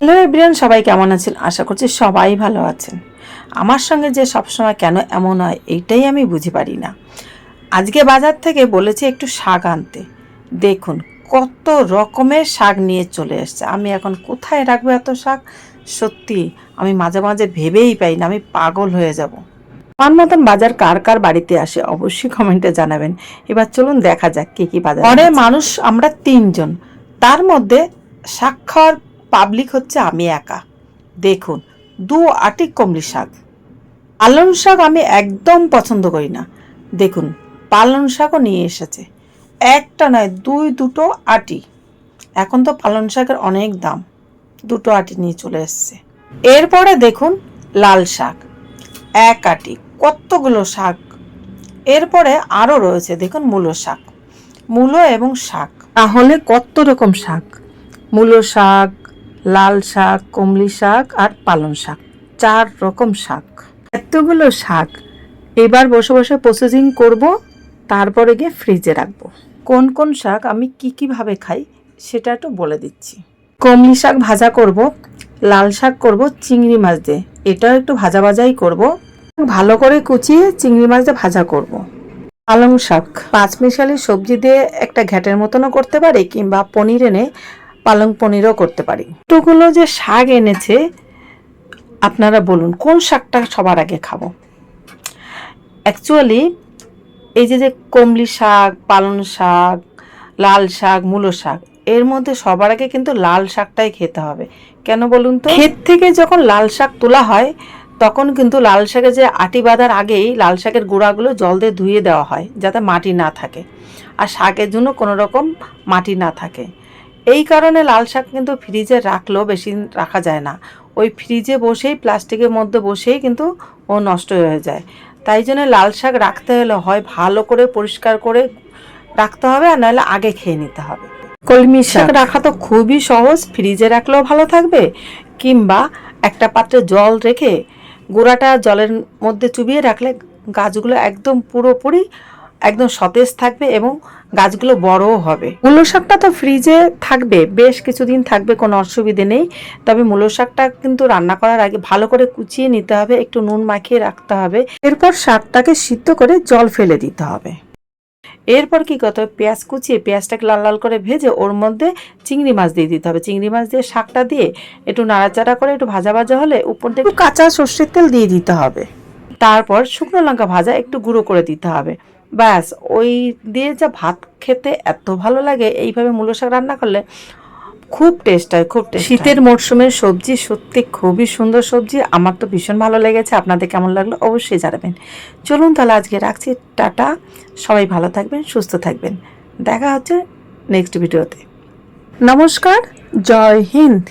Hello everyone, সবাই কেমন আছেন? আশা করছি সবাই ভালো আছেন। আমার সঙ্গে যে সবসময় কেন এমন হয় এইটাই আমি বুঝতে পারি না। আজকে বাজার থেকে বলেছে একটু শাক আনতে। দেখুন কত রকমের শাক নিয়ে চলে এসছে। আমি এখন কোথায় রাখবো এত শাক? সত্যি আমি মাঝে মাঝে ভেবেই পাই না, আমি পাগল হয়ে যাব। আমার মতন বাজার কার কার বাড়িতে আসে অবশ্যই কমেন্টে জানাবেন। এবার চলুন দেখা যাক কি কি বাজার। ঘরে মানুষ আমরা 3 জন, তার মধ্যে শাক খাওয়ার পাবলিক হচ্ছে আমি একা। দেখুন 2 আটি কমলি শাক। পালং শাক আমি একদম পছন্দ করি না। দেখুন পালং শাকও নিয়ে এসেছে, একটা নয় দুটো আটি। এখন তো পালং শাকের অনেক দাম, 2 আটি নিয়ে চলে এসছে। এরপরে দেখুন লাল শাক 1 আটি, কতগুলো শাক। এরপরে আরও রয়েছে দেখুন মূলো শাক, মূলো এবং শাক, তাহলে কত রকম শাক। মূলো শাক, লাল শাক, কমলি শাক আর পালং শাক, 4 রকম শাক। এতগুলো শাক এবার বসে বসে প্রসেসিং করব, তারপরে গিয়ে ফ্রিজে রাখবো। কোন কোন শাক আমি কীভাবে খাই সেটা একটু বলে দিচ্ছি। কমলি শাক ভাজা করব, লাল শাক করব চিংড়ি মাছ দিয়ে, এটাও একটু ভাজা ভাজাই করব। ভালো করে কুচিয়ে চিংড়ি মাছ দিয়ে ভাজা করব। পালং শাক 5 মিশালি সবজি দিয়ে একটা ঘ্যাটের মতনও করতে পারি, কিংবা পনির এনে পালং পনিরও করতে পারি। এতগুলো যে শাক এনেছে, আপনারা বলুন কোন শাকটা সবার আগে খাবো। অ্যাকচুয়ালি এই যে কমলি শাক, পালং শাক, লাল শাক, মূলো শাক, এর মধ্যে সবার আগে কিন্তু লাল শাকটাই খেতে হবে। কেন বলুন তো? ক্ষেত থেকে যখন লাল শাক তোলা হয় তখন কিন্তু লাল শাকে যে আটি বাঁধার আগেই লাল শাকের গোড়াগুলো জল দিয়ে ধুয়ে দেওয়া হয়, যাতে মাটি না থাকে আর শাকের জন্য কোনো রকম মাটি না থাকে। এই কারণে লাল শাক কিন্তু ফ্রিজে রাখলেও বেশি দিন রাখা যায় না, ওই ফ্রিজে বসেই প্লাস্টিকের মধ্যে বসেই কিন্তু ও নষ্ট হয়ে যায়। তাই জন্য লাল শাক রাখতে হলে হয় ভালো করে পরিষ্কার করে রাখতে হবে, আর নাহলে আগে খেয়ে নিতে হবে। কলমি শাক রাখা তো খুবই সহজ, ফ্রিজে রাখলেও ভালো থাকবে, কিংবা একটা পাত্রে জল রেখে গোড়াটা জলের মধ্যে চুবিয়ে রাখলে গাছগুলো একদম পুরোপুরি একদম সতেজ থাকবে এবং গাছগুলো বড়ও হবে। মূলো শাকটা তো ফ্রিজে থাকবে, বেশ কিছুদিন থাকবে, কোনো অসুবিধে নেই। তবে মূলো শাকটা কিন্তু রান্না করার আগে ভালো করে কুচিয়ে নিতে হবে, একটু নুন মাখিয়ে রাখতে হবে। এরপর শাকটাকে সিদ্ধ করে জল ফেলে দিতে হবে। এরপর কি করতে হবে, পেঁয়াজ কুচিয়ে পেঁয়াজটাকে লাল লাল করে ভেজে ওর মধ্যে চিংড়ি মাছ দিয়ে দিতে হবে। চিংড়ি মাছ দিয়ে শাকটা দিয়ে একটু নাড়াচাড়া করে একটু ভাজা ভাজা হলে উপর থেকে কাঁচা সর্ষের তেল দিয়ে দিতে হবে। তারপর শুকনো লঙ্কা ভাজা একটু গুঁড়ো করে দিতে হবে। ব্যাস, ওই দিয়ে যা ভাত খেতে এত ভালো লাগে। এইভাবে মূলো শাক রান্না করলে খুব টেস্ট হয়, খুব টেস্ট। শীতের মরশুমের সবজি সত্যি খুবই সুন্দর সবজি, আমার তো ভীষণ ভালো লেগেছে। আপনাদের কেমন লাগলো অবশ্যই জানাবেন। চলুন তাহলে আজকে রাখছি, টাটা। সবাই ভালো থাকবেন, সুস্থ থাকবেন। দেখা হচ্ছে নেক্সট ভিডিওতে। নমস্কার, জয় হিন্দ।